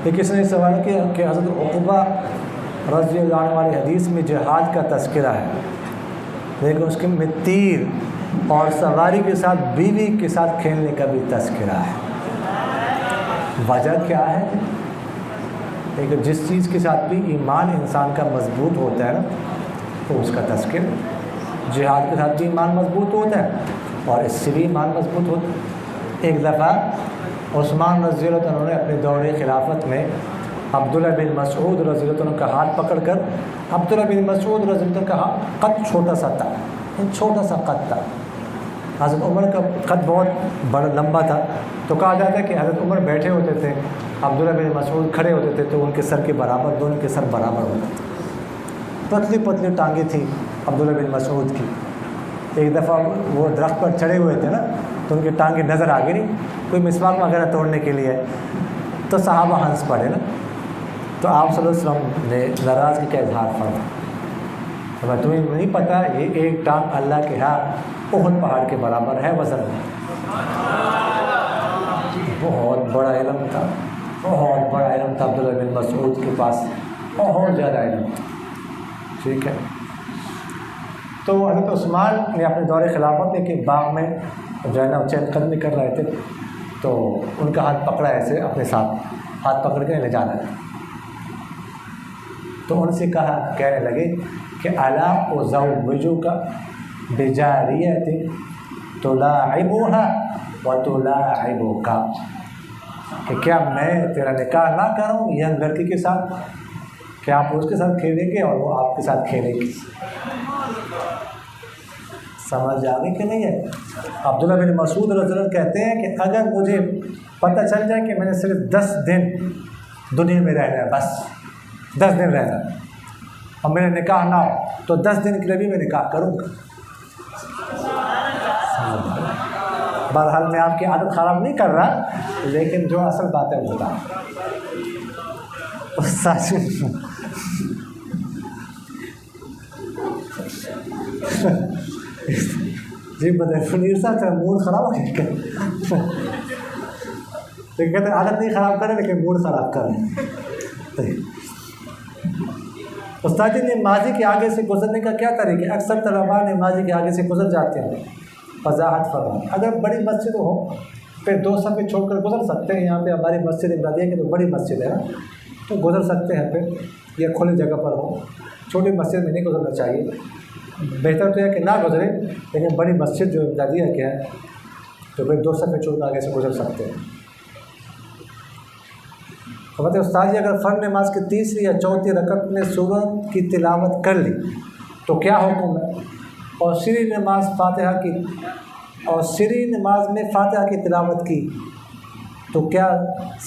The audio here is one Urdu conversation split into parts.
کہ کس نے سوال کیا کہ حضرت عقبہ رضی اللہ عنہ والی حدیث میں جہاد کا تذکرہ ہے، لیکن اس کے میں تیر اور سواری کے ساتھ بیوی کے ساتھ کھیلنے کا بھی تذکرہ ہے۔ وجہ کیا ہے؟ لیکن جس چیز کے ساتھ بھی ایمان انسان کا مضبوط ہوتا ہے نا تو اس کا تذکر، جہاد کے ساتھ بھی ایمان مضبوط ہوتا ہے اور اس سے بھی ایمان مضبوط ہوتا ہے۔ ایک دفعہ عثمان رضی اللہ عنہ نے اپنے دور خلافت میں عبداللہ بن مسعود رضی اللہ عنہ کا ہاتھ پکڑ کر، عبداللہ بن مسعود رضی اللہ عنہ کا قد چھوٹا سا تھا، چھوٹا سا قد تھا، حضرت عمر کا قد بہت بڑا لمبا تھا، تو کہا جاتا ہے کہ حضرت عمر بیٹھے ہوتے تھے، عبداللہ بن مسعود کھڑے ہوتے تھے تو ان کے سر کے برابر، دونوں کے سر برابر ہوتے تھے۔ پتلی پتلی ٹانگیں تھیں عبداللہ بن مسعود کی۔ ایک دفعہ وہ درخت پر چڑھے ہوئے تھے نا تو ان کی ٹانگیں نظر آ گئی، کوئی مسواک وغیرہ توڑنے کے لیے، تو صحابہ ہنس پڑے نا، تو آپ صلی اللہ علیہ وسلم نے ناراضگی کا اظہار فرمایا، تمہیں نہیں پتہ یہ ایک ٹانگ اللہ کے ہاں احد پہاڑ کے برابر ہے وزن میں۔ بہت بڑا علم تھا، بہت بڑا علم تھا عبداللہ بن مسعود کے پاس، بہت زیادہ علم تھا، ٹھیک ہے۔ تو حضرت عثمان نے اپنے دور خلافت میں کہ باغ میں جو ہے نا چہل قدمی کر رہے تھے تو ان کا ہاتھ پکڑا ایسے اپنے ساتھ، ہاتھ پکڑ کے لے جانا ہے، تو ان سے کہا، کہنے لگے کہ الا ازوجک بجاریۃ تلاعبها وتلاعبک، کہ کیا میں تیرا نکاح نہ کروں یا لڑکی کے ساتھ، کہ آپ اس کے ساتھ کھیلیں گے اور وہ آپ کے ساتھ کھیلیں گی۔ سمجھ آ گئی کہ نہیں ہے؟ عبداللہ بن مسعود رضی اللہ عنہ کہتے ہیں کہ اگر مجھے پتہ چل جائے کہ میں نے صرف 10 دن دنیا میں رہنا ہے، بس 10 دن رہنا ہے اور میرا نکاح نہ ہو تو 10 دن کے لیے بھی میں نکاح کروں گا۔ بہرحال میں آپ کی عادت خراب نہیں کر رہا، لیکن جو اصل بات ہے وہ بتا جی منیر صاحب کا موڈ خراب ہو گیا، لیکن کہتے ہیں عادت نہیں خراب کرے لیکن موڈ خراب کرے۔ استاد جی نے ماضی کے آگے سے گزرنے کا کیا طریقہ؟ اکثر طلباء نے ماضی کے آگے سے گزر جاتے ہیں، وضاحت فرما۔ اگر بڑی مسجد ہو پھر 2 صفحے چھوڑ کر گزر سکتے ہیں، یہاں پہ ہماری مسجد ابراہیمیہ کی تو بڑی مسجد ہے نا، تو گزر سکتے ہیں پھر، یا کھلی جگہ پر ہو، چھوٹی مسجد میں نہیں گزرنا چاہیے، بہتر تو ہے کہ نہ گزرے، لیکن بڑی مسجد جو ابراہیمیہ کی ہے تو پھر 2 صفحے چھوڑ کر آگے سے گزر سکتے ہیں۔ فرماتے ہیں استاد جی اگر فرض نماز کی تیسری یا چوتھی رکعت میں سورت کی تلاوت کر لی تو کیا حکم ہے؟ اور سری نماز میں فاتحہ کی تلاوت کی تو کیا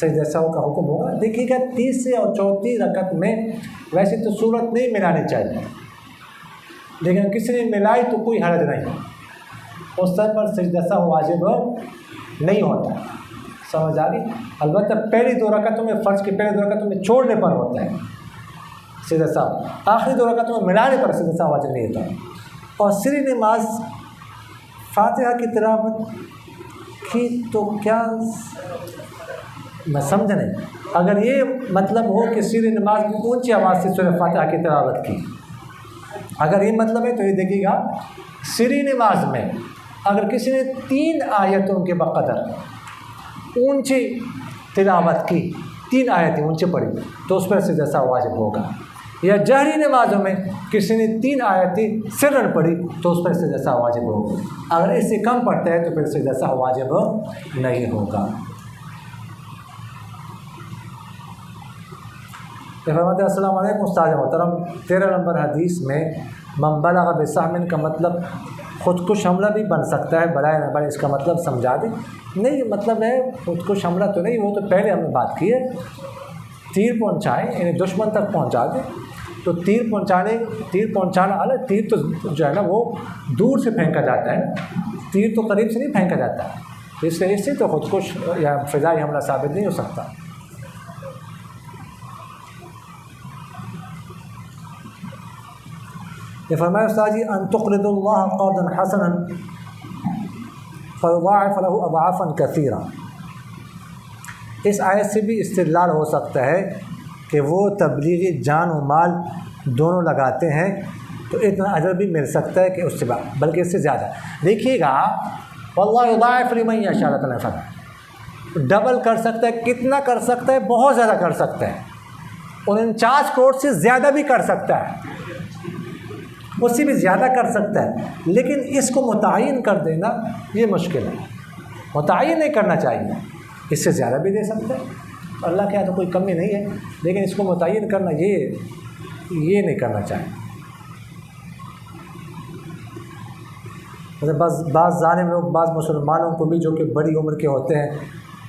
سجدہ سہو کا حکم ہوگا؟ دیکھیے گا تیسری اور چوتھی رکعت میں ویسے تو سورت نہیں ملانی چاہیے، لیکن کسی نے ملائی تو کوئی حرج نہیں، اس طرح پر سجدہ سہو واجب نہیں ہوتا، سمجھ آ گئی؟ البتہ پہلی 2 رکعتوں میں، فرض کی پہلی 2 رکعتوں میں چھوڑنے پر ہوتا ہے سجدہ سہو، آخری 2 رکعتوں میں ملانے پر سجدہ سہو واجب نہیں ہوتا۔ اور سری نماز فاتحہ کی تلاوت کی تو کیا، میں سمجھ نہیں، اگر یہ مطلب ہو کہ سری نماز میں اونچی آواز سے سورہ فاتحہ کی تلاوت کی، اگر یہ مطلب ہے تو یہ دیکھیے گا سری نماز میں اگر کسی نے 3 آیتوں کے بقدر اونچی تلاوت کی، 3 آیتیں اونچی پڑھی تو اس پر سجدہ سہو واجب ہوگا، یا جہری نمازوں میں کسی نے 3 آیتیں سرن پڑھی تو اس پر سجدہ سہو واجب ہوگا، اگر اس سے کم پڑھتا ہے تو پھر سجدہ سہو واجب نہیں ہوگا۔ فرماتے ہیں السلام علیکم استاد محترم، 13 نمبر حدیث میں من بلغ بسہم کا مطلب خودکش حملہ بھی بن سکتا ہے، برائے مہربانی اس کا مطلب سمجھا دیں۔ نہیں مطلب ہے خودکش حملہ تو نہیں، وہ تو پہلے ہم نے بات کی ہے، تیر پہنچائیں یعنی دشمن تک پہنچا دیں، تو تیر پہنچانا الگ، تیر تو جو ہے نا وہ دور سے پھینکا جاتا ہے، تیر تو قریب سے نہیں پھینکا جاتا ہے، اس سے تو خودکش یا فضائی حملہ ثابت نہیں ہو سکتا۔ یہ فرمایا استاد جی ان تقرض اللہ قرضا حسنا فیضاعف له اضعافا کثیرا، اس آیت سے بھی استدلال ہو سکتا ہے کہ وہ تبلیغی جان و مال دونوں لگاتے ہیں تو اتنا اجر بھی مل سکتا ہے کہ اس سے بلکہ اس سے زیادہ. دیکھیے گا واللہ یضاعف لمن یشاء، اللہ تعالیٰ نے فرمایا ڈبل کر سکتا ہے. کتنا کر سکتا ہے؟ بہت زیادہ کر سکتا ہے. 49 کروڑ سے زیادہ بھی کر سکتا ہے، اس سے بھی زیادہ کر سکتا ہے. لیکن اس کو متعین کر دینا یہ مشکل ہے. متعین نہیں کرنا چاہیے، اس سے زیادہ بھی دے سکتا ہے. اللہ کے یہاں تو کوئی کمی نہیں ہے، لیکن اس کو متعین کرنا یہ نہیں کرنا چاہیے. بعض ظالم لوگ بعض مسلمانوں کو بھی جو کہ بڑی عمر کے ہوتے ہیں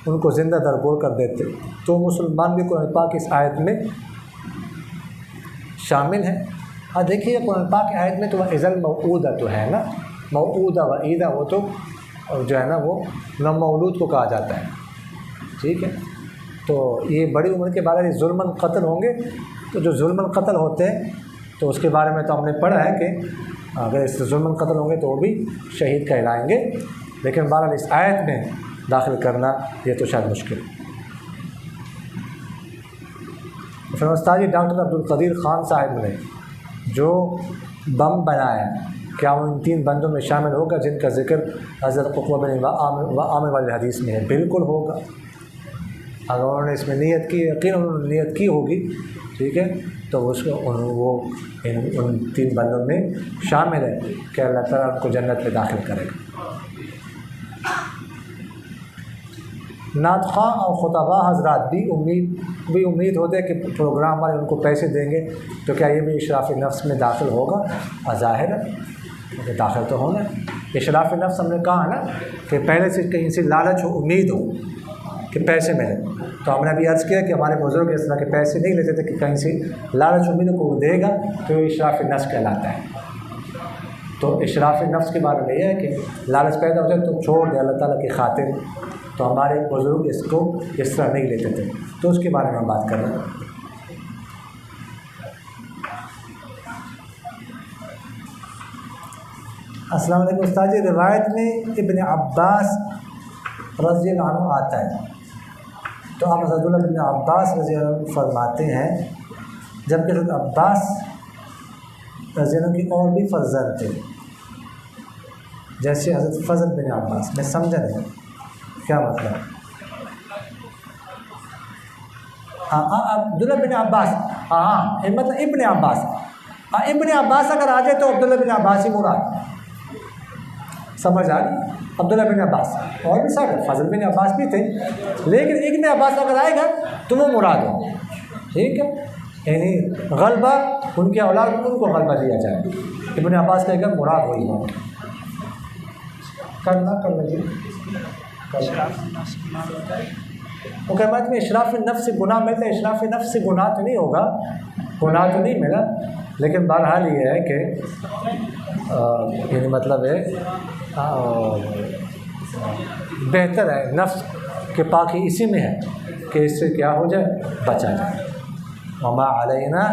ان کو زندہ درگور کر دیتے، تو مسلمان بھی قرآن پاک اس آیت میں شامل ہیں. ہاں دیکھیے قرآن پاک کی آیت میں تو اذا الموعودہ تو ہے نا، موعودہ وعیدہ وہ تو جو ہے نا وہ نومولود کو کہا جاتا ہے. ٹھیک ہے، تو یہ بڑی عمر کے بارے میں ظلماً قتل ہوں گے، تو جو ظلماً قتل ہوتے ہیں تو اس کے بارے میں تو ہم نے پڑھا ہے کہ اگر اس سے ظلماً قتل ہوں گے تو وہ بھی شہید کہلائیں گے. لیکن بہرحال اس آیت میں داخل کرنا یہ تو شاید مشکل ہے. استاد ڈاکٹر عبدالقدیر خان صاحب نے جو بم بنایا کیا وہ ان 3 بندوں میں شامل ہوگا جن کا ذکر حضرت عقبہ بن عامر والی حدیث میں ہے؟ بالکل ہوگا. اگر انہوں نے اس میں نیت کی، یقیناً انہوں نے نیت کی ہوگی، ٹھیک ہے، تو اس کو وہ ان 3 بندوں میں شامل ہے کہ اللہ تعالیٰ ان کو جنت میں داخل کرے گا. نعت خواں اور خطبہ حضرات بھی امید ہوتے ہیں کہ پروگرام والے ان کو پیسے دیں گے، تو کیا یہ بھی اشراف نفس میں داخل ہوگا؟ ظاہر ہے داخل تو ہونا. اشراف نفس ہم نے کہا نا کہ پہلے سے کہیں سے لالچ ہو، امید ہو کہ پیسے ملے. تو ہم نے ابھی عرض کیا کہ ہمارے بزرگ اس طرح کے پیسے نہیں لیتے تھے کہ کہیں سے لالچ امید کو وہ دے گا تو یہ اشراف نفس کہلاتا ہے. تو اشراف نفس کے بارے میں یہ ہے کہ لالچ پیدا ہو جائے تو چھوڑ دے اللہ تعالیٰ کی خاطر. تو ہمارے بزرگ اس کو اس طرح نہیں لیتے تھے، تو اس کے بارے میں ہم بات کر رہے ہیں. السلام علیکم استاد جی، روایت میں ابن عباس رضی اللہ عنہ آتا ہے، تو آپ حضرت ابن عباس رضی اللہ عنہ فرماتے ہیں جبکہ حضرت عباس رضی اللہ عنہ کی اور بھی فرزند تھے جیسے حضرت فضل بن عباس. میں سمجھا نہیں کیا مطلب؟ عبداللہ بن عباس، مطلب ابن عباس. ابن عباس اگر آ جائے تو عبداللہ بن عباس ہی مراد. سمجھ آ رہی؟ عبداللہ بن عباس اور بھی سارے فضل بن عباس بھی تھے، لیکن ابن عباس اگر آئے گا تو وہ مراد ہو. ٹھیک ہے، یعنی غلبہ ان کے اولاد ان کو غلبہ دیا جائے. ابن عباس کا اگر مراد وہی ہو. کرنا کر لیجیے. مقامات میں اشراف نفس سے گناہ ملتا ہے. اشراف نفس سے گناہ تو نہیں ہوگا، گناہ تو نہیں ملا، لیکن بہرحال یہ ہے کہ یعنی مطلب ہے بہتر ہے، نفس کے پاکی اسی میں ہے کہ اس سے کیا ہو جائے، بچا جائے. وما علینا